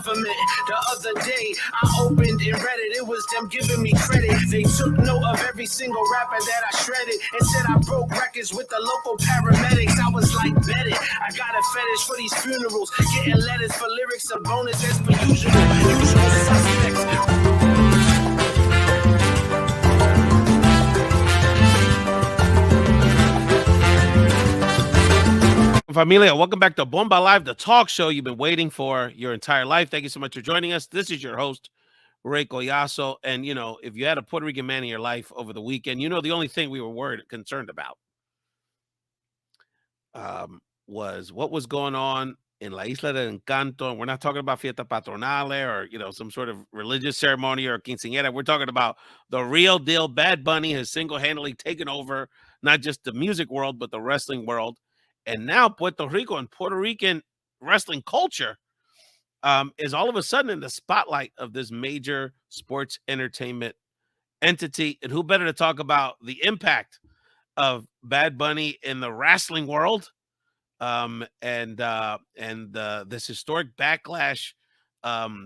government. The other day, I opened and read it. It was them giving me credit. They took note of every single rapper that I shredded and said I broke records with the local paramedics. I was like, bet it. I got a fetish for these funerals. Getting letters for lyrics, a bonus as per usual. Usual suspects. Familia, welcome back to Bomba Live, the talk show you've been waiting for your entire life. Thank you so much for joining us. This is your host, Collazo. And, you know, if you had a Puerto Rican man in your life over the weekend, you know, the only thing we were concerned about was what was going on in La Isla del Encanto. And we're not talking about Fiesta Patronale or, you know, some sort of religious ceremony or quinceañera. We're talking about the real deal. Bad Bunny has single-handedly taken over not just the music world, but the wrestling world. And now Puerto Rico and Puerto Rican wrestling culture is all of a sudden in the spotlight of this major sports entertainment entity. And who better to talk about the impact of Bad Bunny in the wrestling world and this historic Backlash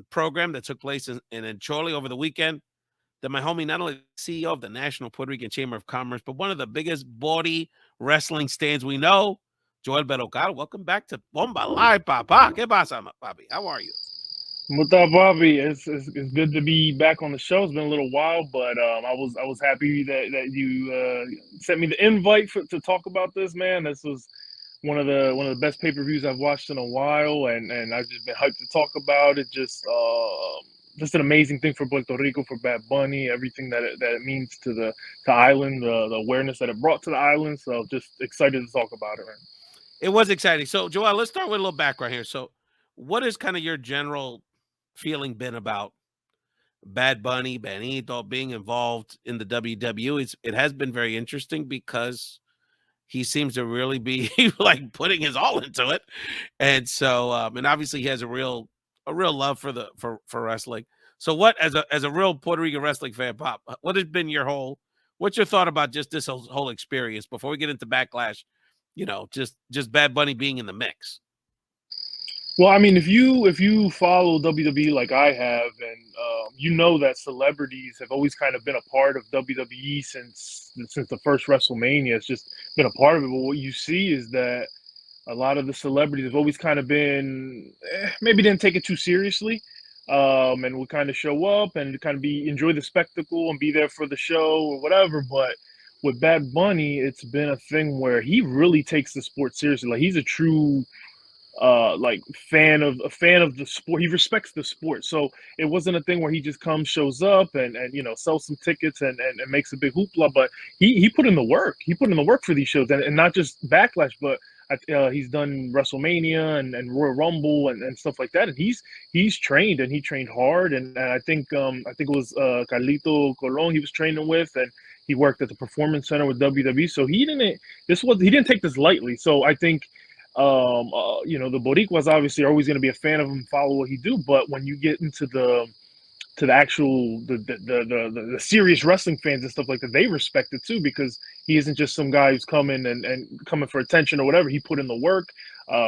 program that took place in Choli over the weekend. That my homie, not only CEO of the National Puerto Rican Chamber of Commerce, but one of the biggest body wrestling stands we know, Joel Berrocal. Welcome back to Bomba Live, Papa. ¿Qué pasa, Papi? How are you? What's up, Bobby? It's good to be back on the show. It's been a little while, but I was happy that you sent me the invite to talk about this, man. This was one of the best pay-per-views I've watched in a while, and I've just been hyped to talk about it. Just an amazing thing for Puerto Rico, for Bad Bunny, everything that it means to the island, the awareness that it brought to the island. So just excited to talk about it, man. It was exciting. So, Joel, let's start with a little background here. So, what is kind of your general feeling been about Bad Bunny, Benito being involved in the WWE? It has been very interesting because he seems to really be like putting his all into it, and so and obviously he has a real love for wrestling. So, what as a real Puerto Rican wrestling fan, Pop, what has been what's your thought about just this whole experience before we get into Backlash? You know, just Bad Bunny being in the mix. Well, I mean, if you follow WWE like I have, and you know that celebrities have always kind of been a part of WWE since the first WrestleMania. It's just been a part of it. But what you see is that a lot of the celebrities have always kind of been maybe didn't take it too seriously, and would kind of show up and kind of enjoy the spectacle and be there for the show or whatever. But with Bad Bunny, it's been a thing where he really takes the sport seriously. Like, he's a true like fan of the sport. He respects the sport. So it wasn't a thing where he just comes, shows up and you know, sells some tickets and makes a big hoopla. But he put in the work. He put in the work for these shows, and not just Backlash, but he's done WrestleMania and Royal Rumble and stuff like that. And he's trained, and he trained hard. And I think it was Carlito Colon he was training with, and he worked at the Performance Center with WWE. So he didn't take this lightly. So I think you know, the Boricuas obviously are always going to be a fan of him, follow what he do. But when you get into the actual the serious wrestling fans and stuff like that, they respect it too, because he isn't just some guy who's coming and coming for attention or whatever. He put in the work.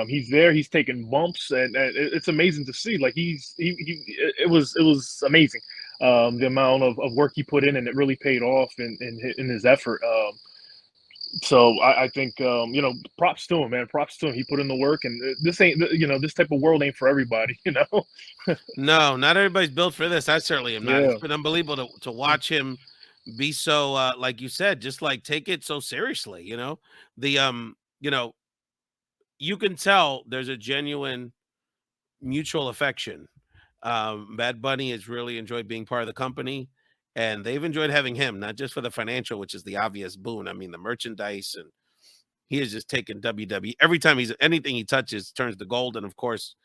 He's there. He's taking bumps, and it's amazing to see. Like, it was amazing, the amount of work he put in, and it really paid off in his effort. So I think, you know, props to him, man. Props to him. He put in the work, and this ain't, you know, this type of world ain't for everybody, you know. No, not everybody's built for this. I certainly am not. Yeah. It's been unbelievable to watch him be so, like you said, just like take it so seriously. You know, you know, you can tell there's a genuine mutual affection. Bad Bunny has really enjoyed being part of the company, and they've enjoyed having him, not just for the financial, which is the obvious boon. I mean, the merchandise, and he has just taken WWE. Every time anything he touches turns to gold. And of course,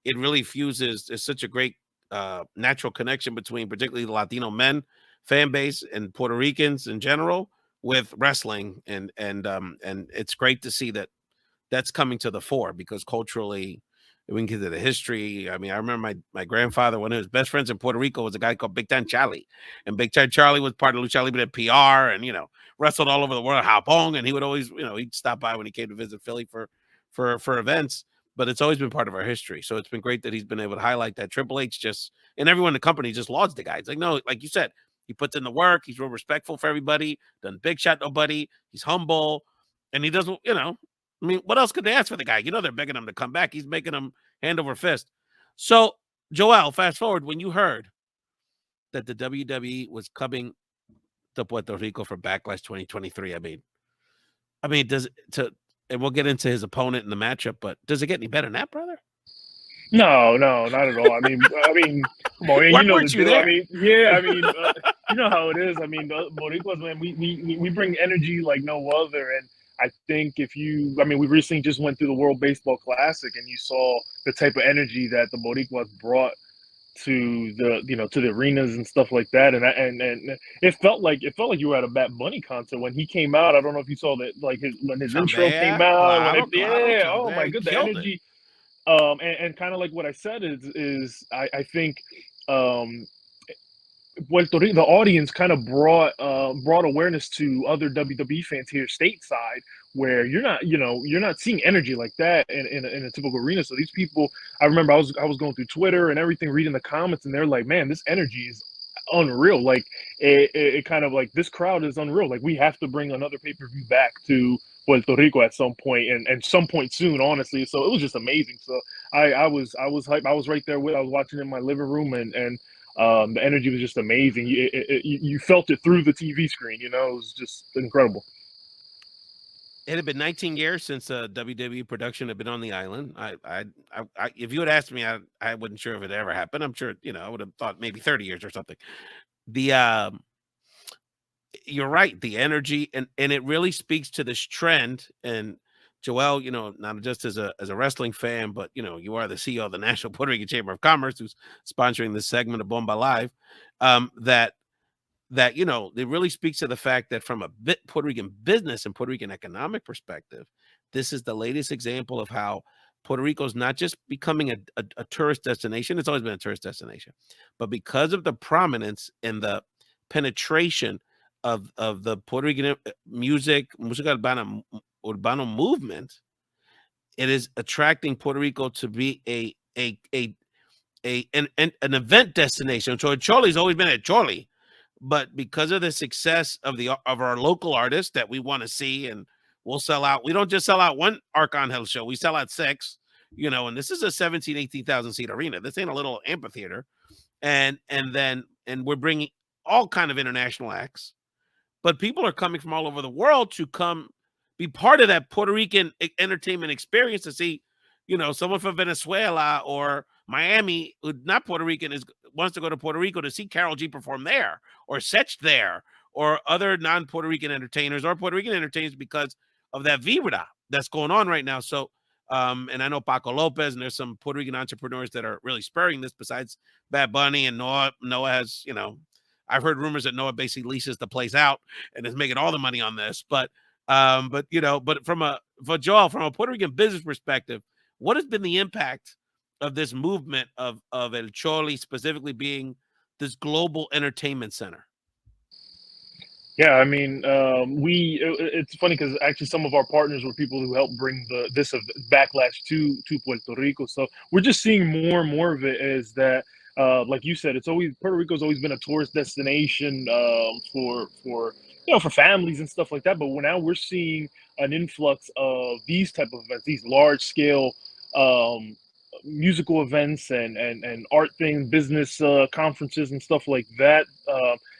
it really fuses. There's such a great natural connection between particularly the Latino men fan base and Puerto Ricans in general with wrestling. And it's great to see that that's coming to the fore, because culturally, we can get to the history. I mean, I remember my grandfather, one of his best friends in Puerto Rico was a guy called Big Time Charlie. And Big Time Charlie was part of Lucha Libre PR, and, you know, wrestled all over the world, Japón. And he would always, you know, he'd stop by when he came to visit Philly for events. but it's always been part of our history. So it's been great that he's been able to highlight that. Triple H just, and everyone in the company just lauds the guy. It's like, no, like you said, he puts in the work. He's real respectful for everybody. Doesn't big shot nobody. He's humble, and he doesn't, I mean, what else could they ask for the guy? They're begging him to come back. He's making them hand over fist. So, Joel, fast forward, when you heard that the WWE was coming to Puerto Rico for Backlash 2023, I mean, and we'll get into his opponent in the matchup, but does it get any better than that, brother? No, not at all. I mean, come on, Why you know weren't the you deal. there? I mean, yeah, you know how it is. I mean, Boricuas, man, we bring energy like no other, and I think we recently just went through the World Baseball Classic, and you saw the type of energy that the Boricuas brought to the arenas and stuff like that, and it felt like you were at a Bad Bunny concert when he came out. I don't know if you saw that, like when his intro came out. Claro, Oh my god, the energy. it. And kind of like what I said is I think Puerto Rico, the audience kind of brought awareness to other WWE fans here stateside, where you're not seeing energy like that in a typical arena. So these people, I remember I was going through Twitter and everything, reading the comments, and they're like, man, this energy is unreal. Like it kind of like, this crowd is unreal. Like, we have to bring another pay-per-view back to Puerto Rico at some point, and some point soon, honestly. So it was just amazing. So I was hyped. I was right there I was watching in my living room, and the energy was just amazing. You felt it through the TV screen. It was just incredible. It had been 19 years since WWE production had been on the island. If you had asked me, I wasn't sure if it ever happened. I'm sure, I would have thought maybe 30 years or something. You're right. The energy, and it really speaks to this trend. And Joel, not just as a wrestling fan, but you are the CEO of the National Puerto Rican Chamber of Commerce, who's sponsoring this segment of Bomba Live. That it really speaks to the fact that from a Puerto Rican business and Puerto Rican economic perspective, this is the latest example of how Puerto Rico is not just becoming a tourist destination. It's always been a tourist destination, but because of the prominence and the penetration of the Puerto Rican Musica Urbana movement, it is attracting Puerto Rico to be an event destination. So Choli's always been at Choli, but because of the success of our local artists that we want to see, and we'll sell out. We don't just sell out one Arcangel show. We sell out 6, and this is a 17,000, 18,000 seat arena. This ain't a little amphitheater. And we're bringing all kind of international acts, but people are coming from all over the world to come be part of that Puerto Rican entertainment experience, to see, someone from Venezuela or Miami, who's not Puerto Rican, wants to go to Puerto Rico to see Karol G perform there, or Sech there, or other non-Puerto Rican entertainers or Puerto Rican entertainers, because of that vibra that's going on right now. So, and I know Paco Lopez, and there's some Puerto Rican entrepreneurs that are really spurring this, besides Bad Bunny and Noah. Noah has, I've heard rumors that Noah basically leases the place out and is making all the money on this. But for Joel, from a Puerto Rican business perspective, what has been the impact of this movement of El Choli specifically being this global entertainment center? Yeah, I mean, it's funny because actually some of our partners were people who helped bring this Backlash to Puerto Rico. So we're just seeing more and more of it, as that, like you said, Puerto Rico's always been a tourist destination for families and stuff like that. But now we're seeing an influx of these type of events, these large scale musical events and art things, business conferences and stuff like that.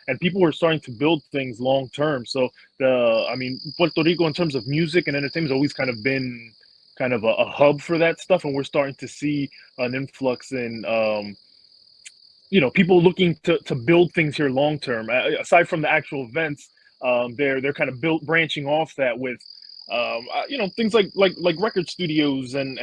And people are starting to build things long term. So Puerto Rico, in terms of music and entertainment, has always kind of been kind of a hub for that stuff, and we're starting to see an influx in people looking to build things here long term. Aside from the actual events, they're kind of branching off that with things like record studios and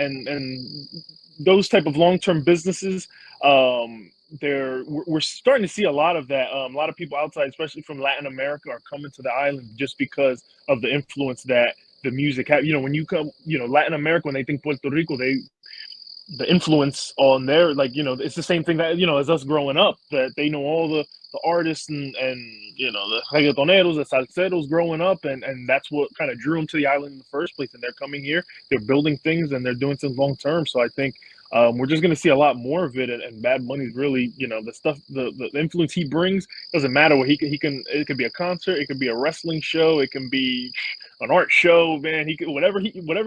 those type of long term businesses. We're starting to see a lot of that. A lot of people outside, especially from Latin America, are coming to the island just because of the influence that the music have. When you come, Latin America, when they think Puerto Rico, the influence on their, like, it's the same thing that, as us growing up, that they know all the artists and the reggaetoneros, the salseros growing up, and that's what kind of drew them to the island in the first place. And they're coming here, they're building things, and they're doing things long term. So I think we're just going to see a lot more of it. And Bad Bunny's really, the stuff, the influence he brings doesn't matter what he can. It could be a concert, it could be a wrestling show, it can be an art show, man. He could, whatever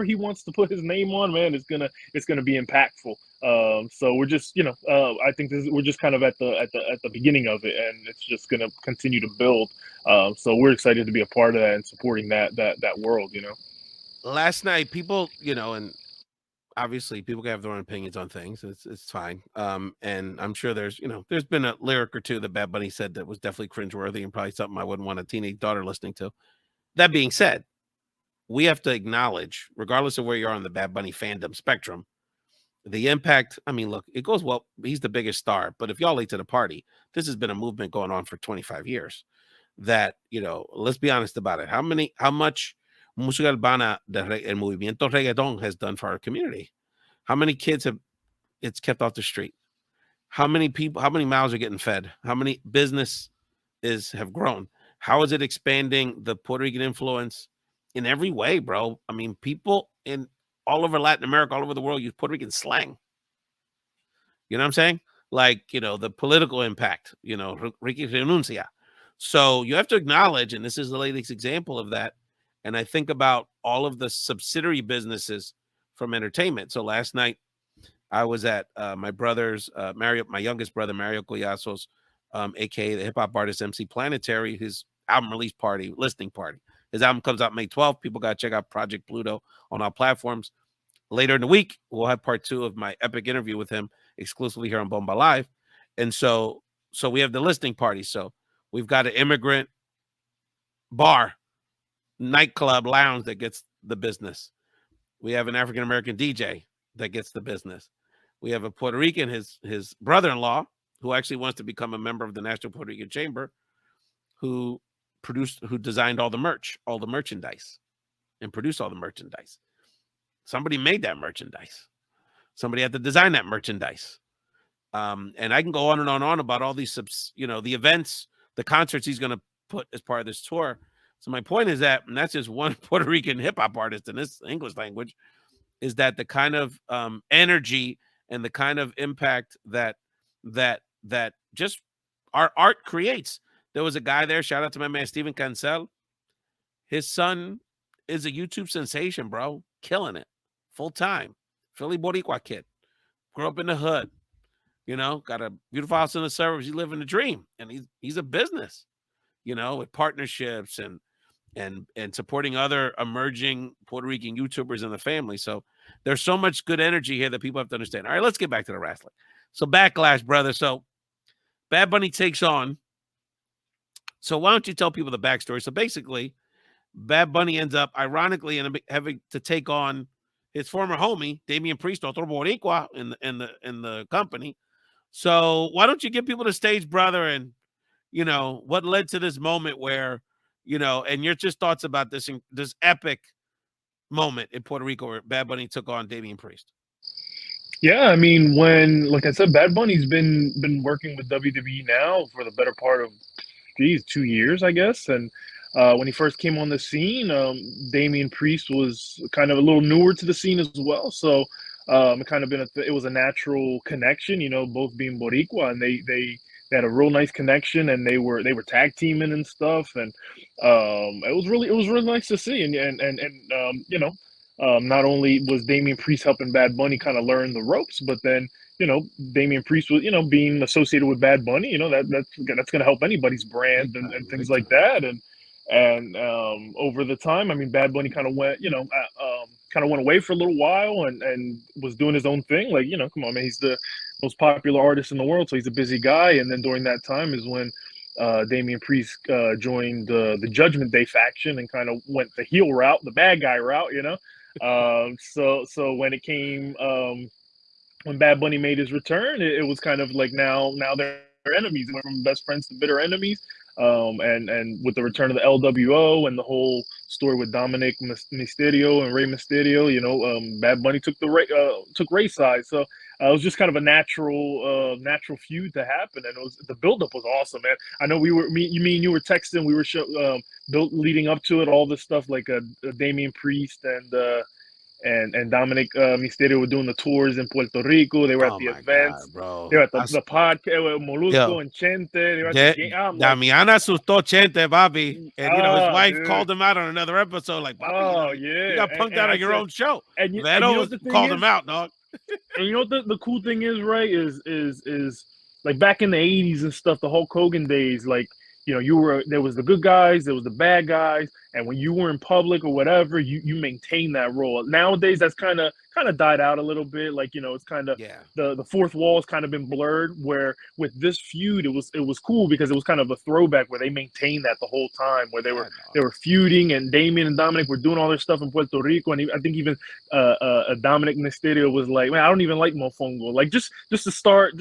he wants to put his name on, man. It's gonna be impactful. So we're just, I think we're just kind of at the beginning of it, and it's just gonna continue to build. So we're excited to be a part of that and supporting that world. Last night, people, and obviously people can have their own opinions on things. It's fine. And I'm sure there's been a lyric or two that Bad Bunny said that was definitely cringeworthy and probably something I wouldn't want a teenage daughter listening to. That being said, we have to acknowledge, regardless of where you are on the Bad Bunny fandom spectrum, the impact. I mean, look, it goes well. He's the biggest star, but if y'all late to the party, this has been a movement going on for 25 years. That, let's be honest about it. How much Musica Urbana, el movimiento reggaeton, has done for our community? How many kids it's kept off the street? How many mouths are getting fed? How many businesses have grown? How is it expanding the Puerto Rican influence in every way, bro? I mean, people in all over Latin America, all over the world, use Puerto Rican slang. You know what I'm saying? Like, the political impact, Ricky renuncia. So you have to acknowledge, and this is the latest example of that. And I think about all of the subsidiary businesses from entertainment. So last night I was at my brother's, my youngest brother, Mario Collazos, aka the hip hop artist MC Planetary, his album release party, listening party. His album comes out May 12th. People got to check out Project Pluto on all platforms. Later in the week, we'll have part 2 of my epic interview with him exclusively here on Bomba Live. And so we have the listening party. So we've got an immigrant bar, nightclub, lounge that gets the business. We have an African-American DJ that gets the business. We have a Puerto Rican, his brother-in-law, who actually wants to become a member of the National Puerto Rican Chamber, who designed all the merchandise, and produced all the merchandise. Somebody made that merchandise. Somebody had to design that merchandise. And I can go on and on about all these, the events, the concerts he's going to put as part of this tour. So my point is that, and that's just one Puerto Rican hip hop artist in this English language, is that the kind of energy and the kind of impact that just our art creates. There was a guy there, shout out to my man Steven Cancel. His son is a YouTube sensation, bro, killing it, full time. Philly Boricua kid, grew up in the hood, got a beautiful house in the suburbs. He living the dream, and he's a business, with partnerships and supporting other emerging Puerto Rican YouTubers in the family. So there's so much good energy here that people have to understand. All right, let's get back to the wrestling. So Backlash, brother. So Bad Bunny takes on. So why don't you tell people the backstory? So basically, Bad Bunny ends up, ironically, having to take on his former homie, Damian Priest, otro Boricua, in the company. So why don't you give people the stage, brother, and what led to this moment where, and your just thoughts about this epic moment in Puerto Rico where Bad Bunny took on Damian Priest. Yeah, I mean, like I said, Bad Bunny's been working with WWE now for the better part of 2 years, I guess. And when he first came on the scene, Damian Priest was kind of a little newer to the scene as well. So it kind of it was a natural connection, both being Boricua, and they had a real nice connection, and they were tag teaming and stuff. And it was really nice to see. Not only was Damian Priest helping Bad Bunny kind of learn the ropes, but then Damian Priest was being associated with Bad Bunny, that's going to help anybody's brand and things like that. And over the time, I mean, Bad Bunny kind of went away for a little while and was doing his own thing. Like, come on, man, he's the most popular artist in the world, so he's a busy guy. And then during that time is when Damian Priest joined the Judgment Day faction and kind of went the heel route, the bad guy route, So when it came, when Bad Bunny made his return, it was kind of like now they're enemies. They went from best friends to bitter enemies. And with the return of the LWO and the whole story with Dominic Mysterio and Rey Mysterio, Bad Bunny took took Rey's side. So it was just kind of a natural feud to happen, and the buildup was awesome, man. I know me and you were texting, we were built leading up to it, all this stuff like Damian Priest and Dominic Mysterio were doing the tours in Puerto Rico. They were at the events, God, bro. they were at the podcast, Molusco and Chente. They were at the game. I'm like, Damian asustó Chente, Bobby. And, his wife dude. called him out on another episode. Like, Bobby, you got punked out on your own show. And Vero called him out, dog. And you know what the cool thing is, right? Is like back in the 80s and stuff, the Hulk Hogan days, like, there was the good guys, there was the bad guys, and when you were in public or whatever, you maintain that role. Nowadays, that's kind of died out a little bit. Like, it's kind of the fourth wall has kind of been blurred. Where with this feud, it was cool because it was kind of a throwback where they maintained that the whole time, where they were feuding, and Damien and Dominic were doing all their stuff in Puerto Rico, and I think even Dominic Mysterio was like, man, I don't even like Mofongo, like just to start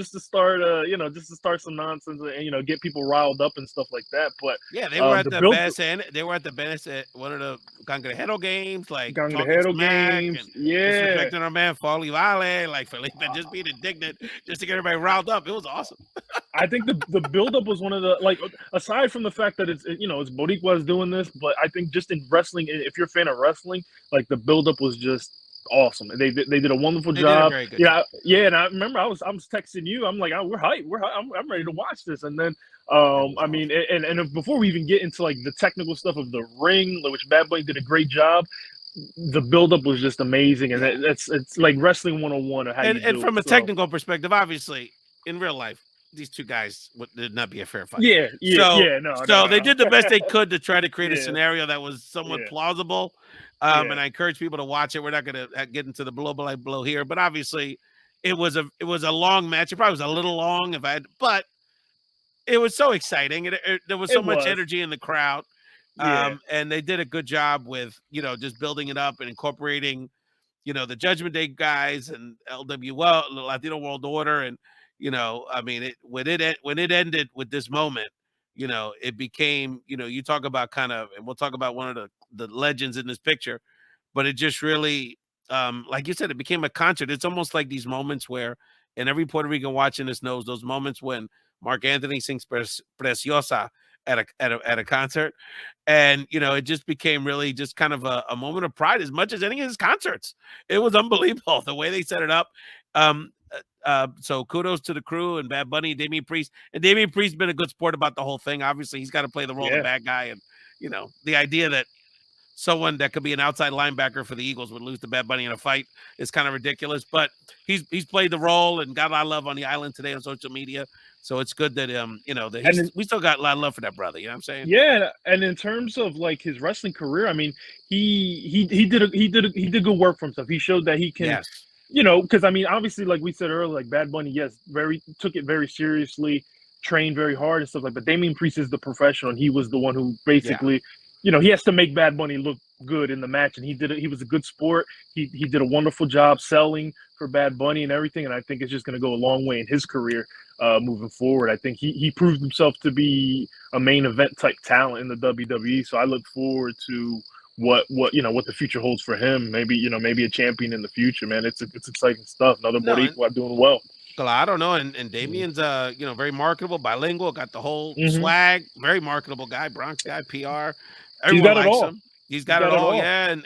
some nonsense and get people riled up and stuff like that. But yeah, they were at the best, and they were at the best at one of the Cangrejero games, like Cangrejero games, disrespecting our man Foley Vale, like Felipe just being indignant just to get everybody riled up. It was awesome. I think the buildup was one of the, like, aside from the fact that it's Boricua's doing this, but I think just in wrestling, if you're a fan of wrestling, like, the buildup was just awesome. They did a wonderful job. Yeah. And I remember I was texting you. I'm like, we're hyped. I'm ready to watch this. And then I mean, and before we even get into like the technical stuff of the ring, which Bad Bunny did a great job, the buildup was just amazing, and it's like wrestling 101 of how you do and from it, a technical perspective, obviously, in real life, these two guys would not be a fair fight. So they did the best they could to try to create a scenario that was somewhat plausible. And I encourage people to watch it. We're not going to get into the blow here, but obviously, it was a long match. It probably was a little long but it was so exciting. There was so much energy in the crowd. And they did a good job with, just building it up and incorporating, the Judgment Day guys and LWO, Latino World Order. And, I mean, when it ended with this moment, it became, you talk about and we'll talk about one of the legends in this picture, but it just really, like you said, it became a concert. It's almost like these moments where, and every Puerto Rican watching this knows those moments when Mark Anthony sings Preciosa at a concert. And, it just became really just kind of a moment of pride as much as any of his concerts. It was unbelievable the way they set it up. So kudos to the crew and Bad Bunny, Damian Priest. And Damian Priest's been a good sport about the whole thing. Obviously, he's got to play the role of the bad guy. And, the idea that someone that could be an outside linebacker for the Eagles would lose to Bad Bunny in a fight is kind of ridiculous. But he's played the role and got a lot of love on the island today on social media. So it's good that we still got a lot of love for that brother. You know what I'm saying? Yeah, and in terms of like his wrestling career, I mean, he did good work for himself. He showed that he can, because I mean, obviously, like we said earlier, like Bad Bunny, took it very seriously, trained very hard and stuff like. But Damian Priest is the professional, and he was the one who basically. He has to make Bad Bunny look good in the match, and he did it. He was a good sport. He did a wonderful job selling for Bad Bunny and everything, and I think it's just going to go a long way in his career moving forward. I think he proved himself to be a main event type talent in the WWE. So I look forward to what the future holds for him. Maybe a champion in the future, man. It's exciting stuff. Another Boricua doing well. I don't know, and Damien's very marketable, bilingual, got the whole swag, very marketable guy, Bronx guy, PR. Everyone likes him. He's got it all, and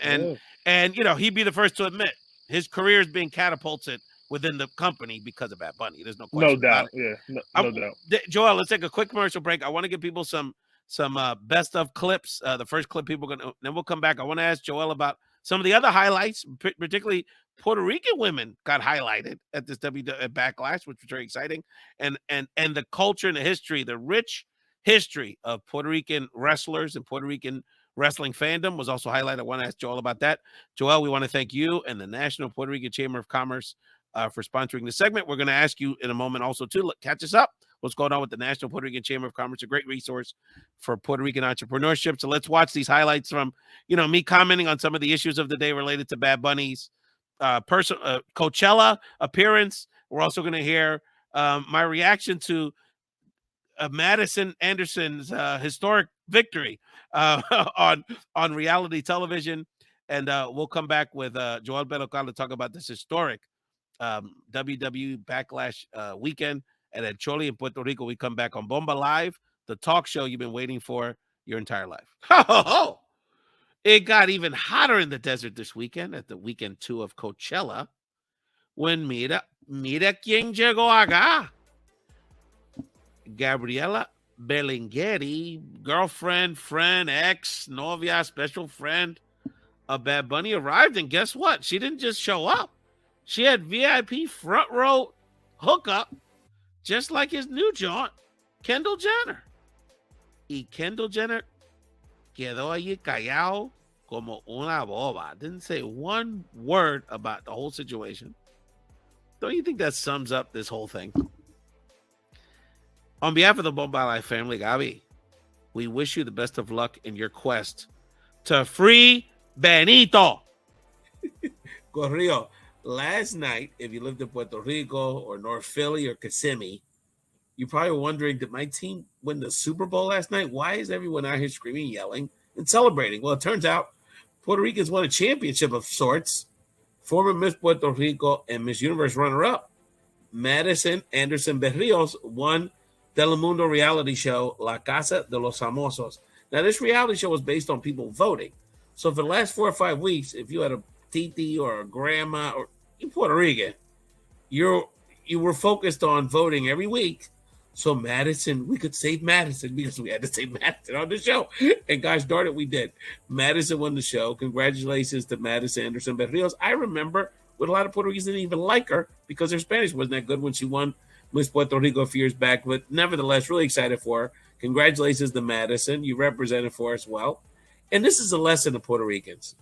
he'd be the first to admit his career is being catapulted within the company because of Bad Bunny. There's no question. No doubt. No doubt. Joel, let's take a quick commercial break. I want to give people some best of clips. The first clip then we'll come back. I want to ask Joel about some of the other highlights, particularly Puerto Rican women got highlighted at this Backlash, which was very exciting, and the culture and the history, the rich history of Puerto Rican wrestlers and Puerto Rican wrestling fandom was also highlighted. I want to ask Joel about that. Joel, we want to thank you and the National Puerto Rican Chamber of Commerce for sponsoring the segment. We're going to ask you in a moment also to catch us up. What's going on with the National Puerto Rican Chamber of Commerce, a great resource for Puerto Rican entrepreneurship. So let's watch these highlights from, me commenting on some of the issues of the day related to Bad Bunny's Coachella appearance. We're also going to hear my reaction to Madison Anderson's historic victory on reality television. And we'll come back with Joel Berrocal to talk about this historic WWE Backlash weekend. And at Choli in Puerto Rico, we come back on Bomba Live, the talk show you've been waiting for your entire life. It got even hotter in the desert this weekend at the weekend 2 of Coachella when mira quién llegó acá. Gabriela Berlingeri, girlfriend, friend, ex, novia, special friend of Bad Bunny arrived, and guess what? She didn't just show up. She had VIP front row hookup, just like his new jaunt, Kendall Jenner. Y Kendall Jenner quedó allí callado como una boba. Didn't say one word about the whole situation. Don't you think that sums up this whole thing? On behalf of the Bomba Life family, Gabi, we wish you the best of luck in your quest to free Benito. Corrio, last night, if you lived in Puerto Rico or North Philly or Kissimmee, you're probably wondering, did my team win the Super Bowl last night? Why is everyone out here screaming, yelling, and celebrating? Well, it turns out Puerto Ricans won a championship of sorts. Former Miss Puerto Rico and Miss Universe runner-up Madison Anderson Berrios won Telemundo reality show La Casa de los Famosos. Now, this reality show was based on people voting. So for the last 4 or 5 weeks, if you had a titi or a grandma or in Puerto Rican, you were focused on voting every week. So Madison, we could save Madison because we had to save Madison on the show. And gosh darn it, we did. Madison won the show. Congratulations to Madison Anderson Berrios. I remember when a lot of Puerto Ricans didn't even like her because her Spanish wasn't that good when she won Miss Puerto Rico a few years back. But nevertheless, really excited for her. Congratulations to Madison. You represented for us well. And this is a lesson to Puerto Ricans.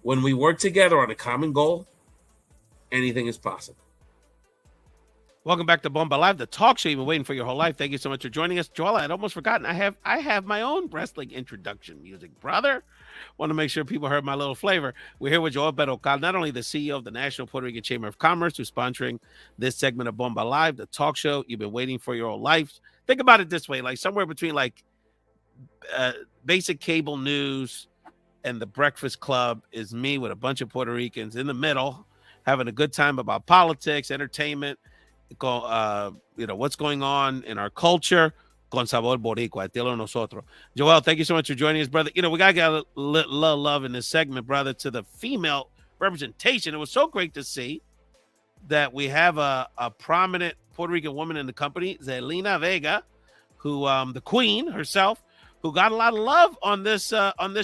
When we work together on a common goal, anything is possible. Welcome back to Bomba Live, the talk show you've been waiting for your whole life. Thank you so much for joining us. Joel, I'd almost forgotten. I have my own wrestling introduction music, brother. Want to make sure people heard my little flavor. We're here with Joel Berrocal, not only the CEO of the National Puerto Rican Chamber of Commerce, who's sponsoring this segment of Bomba Live, the talk show you've been waiting for your whole life. Think about it this way, like somewhere between like basic cable news and the Breakfast Club is me with a bunch of Puerto Ricans in the middle, having a good time about politics, entertainment, what's going on in our culture. Con sabor boricua, estilo nosotros. Joel, thank you so much for joining us, brother. We got to get a little love in this segment, brother, to the female representation. It was so great to see that we have a prominent Puerto Rican woman in the company, Zelina Vega, who the queen herself, who got a lot of love on this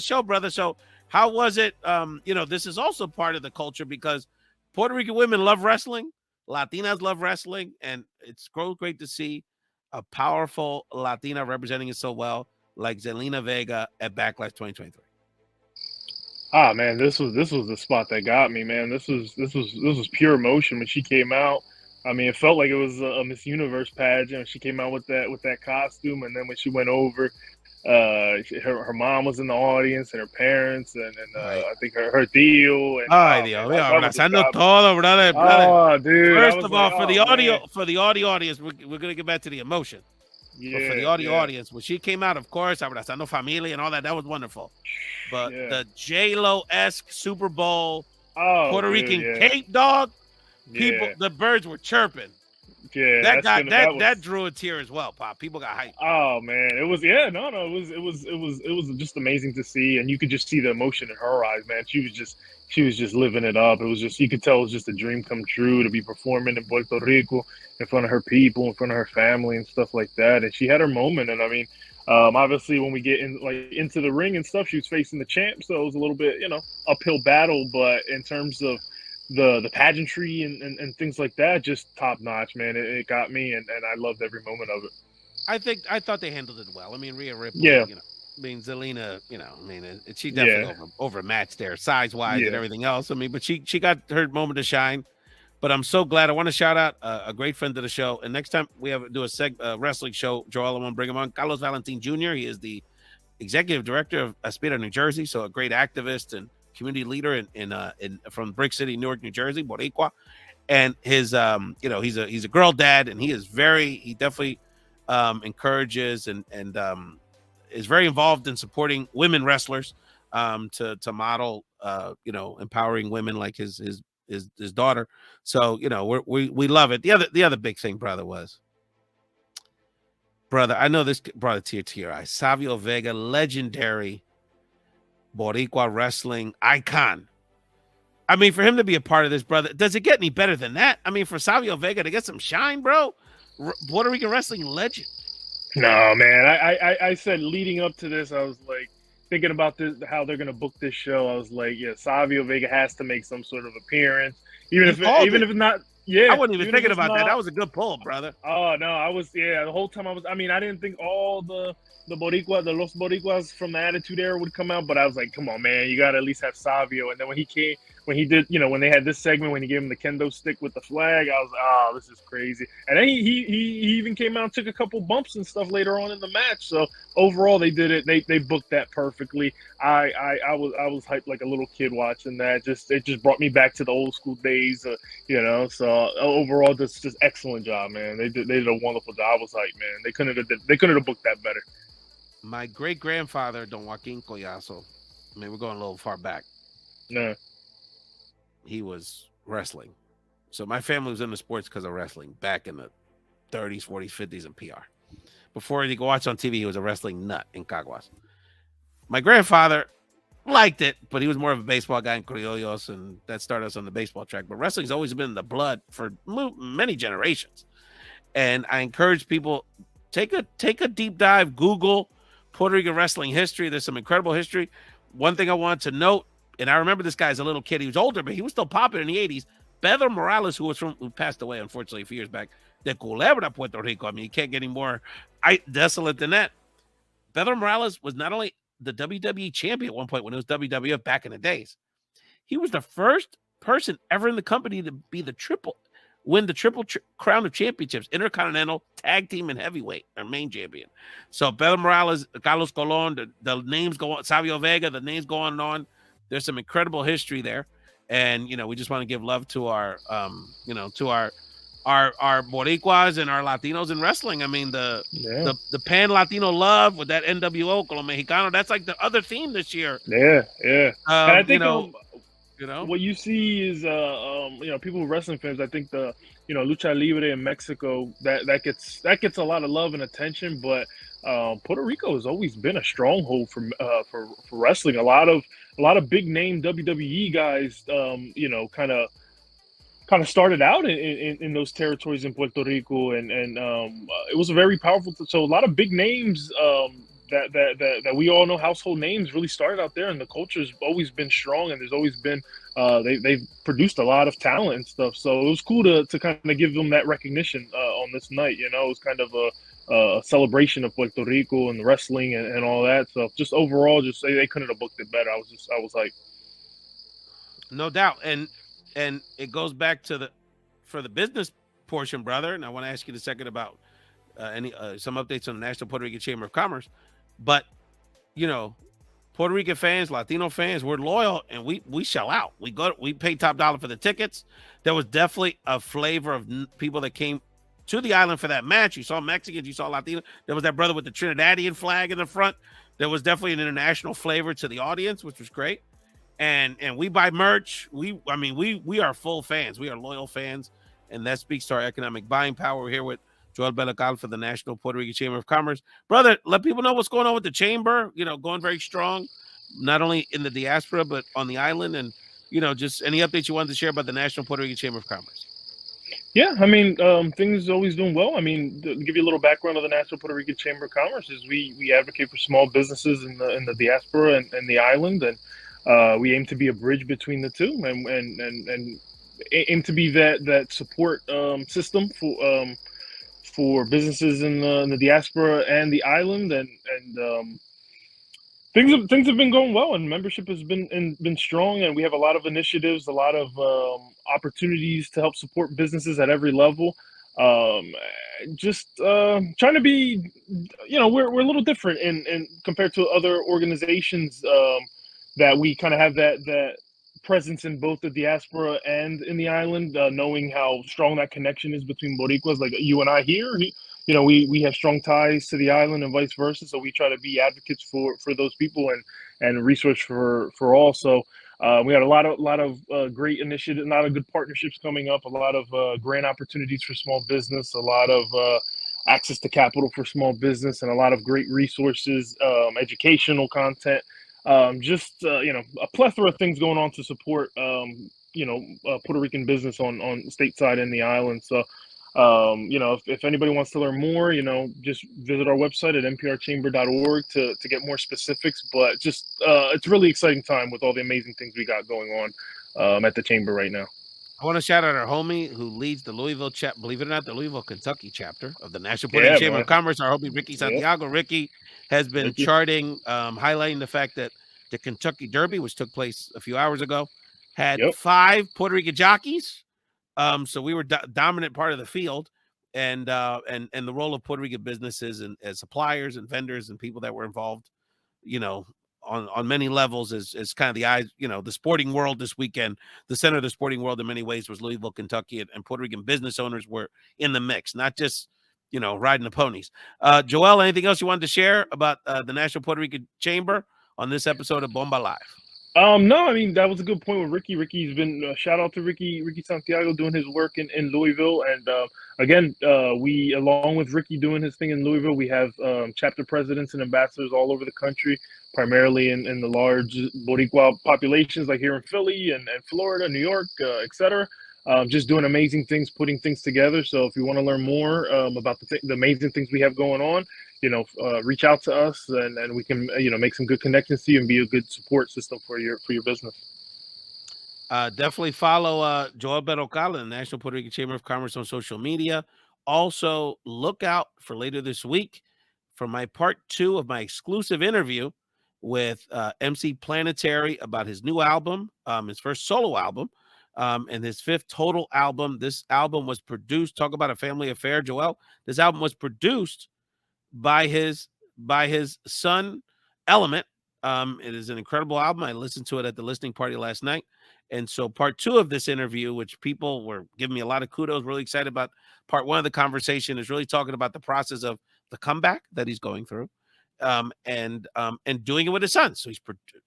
show, brother. So how was it? This is also part of the culture because Puerto Rican women love wrestling. Latinas love wrestling, and it's great to see a powerful Latina representing it so well, like Zelina Vega at Backlash 2023. Ah, man, this was the spot that got me, man. This was pure emotion when she came out. I mean, it felt like it was a Miss Universe pageant. She came out with that costume, and then when she went over, her mom was in the audience, and her parents, and right. I think her tío. And, Ay, Dios mío, abrazando todo, brother. Oh, dude. First of all, for the audio audience, we're gonna get back to the emotion. Yeah. But for the audio audience, when she came out, of course, abrazando familia and all that was wonderful. But the J-Lo-esque Super Bowl Puerto Rican cape dog, people, the birds were chirping. Yeah, that drew a tear as well, Pop. People got hyped. Oh man, it was it was just amazing to see, and you could just see the emotion in her eyes, man. She was just living it up. It was just, you could tell it was just a dream come true to be performing in Puerto Rico in front of her people, in front of her family and stuff like that. And she had her moment. And I mean, obviously when we get into the ring and stuff, she was facing the champ, so it was a little bit, uphill battle. But in terms of the pageantry and things like that, just top notch, man. It got me, and I loved every moment of it. I thought they handled it well. I mean, Rhea Ripley, Zelina, she definitely overmatched there size-wise and everything else. I mean, but she got her moment to shine. But I'm so glad. I want to shout out a great friend of the show. And next time we do a wrestling show, Joel, I want to bring him on. Carlos Valentin Jr. He is the executive director of Aspira, New Jersey. So a great activist and community leader from Brick City, Newark, New Jersey, Boricua. And his, he's a girl dad, and he definitely encourages and is very involved in supporting women wrestlers, to model, empowering women like his daughter. So, we love it. The other big thing, brother, I know this brought a tear to your eye. Savio Vega, legendary Boricua wrestling icon. I mean, for him to be a part of this, brother, does it get any better than that? I mean, for Savio Vega to get some shine, bro, Puerto Rican wrestling legend. No, man. I said leading up to this, I was like thinking about this, how they're gonna book this show. I was like, yeah, Savio Vega has to make some sort of appearance, even if it's not. Yeah, I wasn't even thinking about that. That was a good pull, brother. Oh no, I was the whole time I mean, I didn't think all the Los Boricuas from the Attitude Era would come out, but I was like, come on, man, you gotta at least have Savio. And then when when they had this segment when he gave him the kendo stick with the flag, I was like, oh, this is crazy. And then he even came out and took a couple bumps and stuff later on in the match. So overall, they did it. They booked that perfectly. I was hyped like a little kid watching that. It just brought me back to the old school days. So overall, just excellent job, man. They did a wonderful job. I was hyped, man. They couldn't have booked that better. My great grandfather, Don Joaquin Collazo. I mean, we're going a little far back. No. He was wrestling. So my family was into sports because of wrestling back in the 30s, 40s, 50s in PR. Before he could watch on TV, he was a wrestling nut in Caguas. My grandfather liked it, but he was more of a baseball guy in Criollos, and that started us on the baseball track. But wrestling's always been in the blood for many generations. And I encourage people, take a deep dive, Google Puerto Rican wrestling history. There's some incredible history. One thing I want to note, and I remember this guy as a little kid. He was older, but he was still popular in the 80s. Pedro Morales, who passed away, unfortunately, a few years back, de Culebra, Puerto Rico. I mean, you can't get any more desolate than that. Pedro Morales was not only the WWE champion at one point when it was WWF back in the days, he was the first person ever in the company to be win the triple crown of championships, Intercontinental, Tag Team, and Heavyweight, our main champion. So Pedro Morales, Carlos Colon, the names go on, Savio Vega, the names go on and on. There's some incredible history there. And, we just want to give love to our Boricuas and our Latinos in wrestling. I mean, the pan Latino love with that NWO, Colo Mexicano, that's like the other theme this year. Yeah. And I think, what you see is, people who are wrestling fans, I think the, Lucha Libre in Mexico, that gets a lot of love and attention, but Puerto Rico has always been a stronghold for wrestling. A lot of big name WWE guys, kind of started out in those territories in Puerto Rico, and it was a very powerful. So a lot of big names that we all know, household names, really started out there, and the culture's always been strong, and there's always been they've produced a lot of talent and stuff. So it was cool to kind of give them that recognition on this night. It was kind of a celebration of Puerto Rico and wrestling and all that. So just overall, just say they couldn't have booked it better. I was like, no doubt, and it goes back to for the business portion, brother. And I want to ask you in a second about some updates on the National Puerto Rican Chamber of Commerce. But Puerto Rican fans, Latino fans, we're loyal, and we shell out. We pay top dollar for the tickets. There was definitely a flavor of people that came to the island for that match. You saw Mexicans, you saw Latino. There was that brother with the Trinidadian flag in the front. There was definitely an international flavor to the audience, which was great. And we buy merch. We are full fans. We are loyal fans, and that speaks to our economic buying power. We're here with Joel Berrocal for the National Puerto Rican Chamber of Commerce. Brother, let people know what's going on with the chamber. Going very strong, not only in the diaspora but on the island, and just any updates you wanted to share about the National Puerto Rican Chamber of Commerce. Yeah, things are always doing well. To give you a little background of the National Puerto Rican Chamber of Commerce is we advocate for small businesses in the diaspora and the island, and we aim to be a bridge between the two, and aim to be that support system for businesses in the diaspora and the island, and things have been going well, and membership has been strong, and we have a lot of initiatives, a lot of opportunities to help support businesses at every level. Just trying to be, we're a little different in compared to other organizations that we kind of have that presence in both the diaspora and in the island, knowing how strong that connection is between Boricuas, like you and I here. we have strong ties to the island and vice versa. So we try to be advocates for those people and resource for all. So we had a lot of great initiatives, a lot of good partnerships coming up, a lot of grant opportunities for small business, a lot of access to capital for small business, and a lot of great resources, educational content, just a plethora of things going on to support Puerto Rican business on stateside and the island. So if anybody wants to learn more, just visit our website at nprchamber.org to get more specifics. But just it's a really exciting time with all the amazing things we got going on at the chamber right now. I want to shout out our homie who leads the Louisville chapter, believe it or not, the Louisville, Kentucky chapter of the National Puerto Rican Chamber of Commerce. Our homie Ricky Santiago. Ricky has been charting, highlighting the fact that the Kentucky Derby, which took place a few hours ago, had 5 Puerto Rican jockeys. So we were dominant part of the field, and the role of Puerto Rican businesses and as suppliers and vendors and people that were involved, on many levels is kind of the eyes, the sporting world this weekend. The center of the sporting world in many ways was Louisville, Kentucky, and Puerto Rican business owners were in the mix, not just, riding the ponies. Joel, anything else you wanted to share about the National Puerto Rican Chamber on this episode of Bomba Live? No, I mean, that was a good point with Ricky. Ricky's been shout out to Ricky Santiago doing his work in Louisville. And again, we, along with Ricky doing his thing in Louisville, we have chapter presidents and ambassadors all over the country, primarily in the large Boricua populations like here in Philly and Florida, New York, etc. Just doing amazing things, putting things together. So if you want to learn more about the amazing things we have going on, reach out to us and we can, make some good connections to you and be a good support system for your business. Definitely follow Joel Berrocal in the National Puerto Rican Chamber of Commerce on social media. Also, look out for later this week for my part 2 of my exclusive interview with MC Planetary about his new album, his first solo album, and his 5th total album. This album was produced, talk about a family affair, Joel. This album was produced by his son Element. It is an incredible album. I listened to it at the listening party last night. And so part 2 of this interview, which people were giving me a lot of kudos, really excited about. Part 1 of the conversation is really talking about the process of the comeback that he's going through, and doing it with his sons. So he's,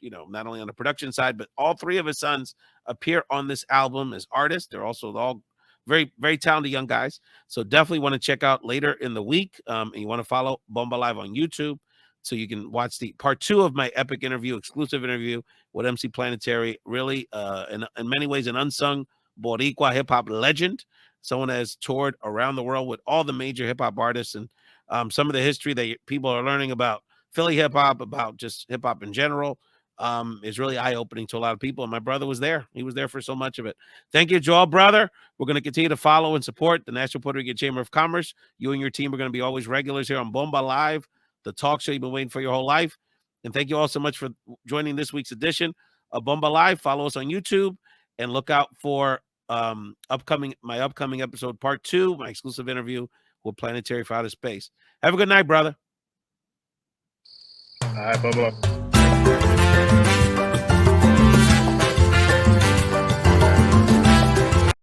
not only on the production side, but all 3 of his sons appear on this album as artists. They're also all very, very talented young guys. So definitely want to check out later in the week. And you want to follow Bomba Live on YouTube so you can watch the part 2 of my epic interview, exclusive interview with MC Planetary. Really, in many ways, an unsung Boricua hip-hop legend. Someone that has toured around the world with all the major hip-hop artists, and some of the history that people are learning about Philly hip-hop, about just hip-hop in general, is really eye-opening to a lot of people. And my brother was there. He was there for so much of it. Thank you, Joel, brother. We're going to continue to follow and support the National Puerto Rican Chamber of Commerce. You and your team are going to be always regulars here on Bomba Live, the talk show you've been waiting for your whole life. And thank you all so much for joining this week's edition of Bomba Live. Follow us on YouTube and look out for my upcoming episode, part 2, my exclusive interview with Planetary for Outer Space. Have a good night, brother. All right, bye-bye.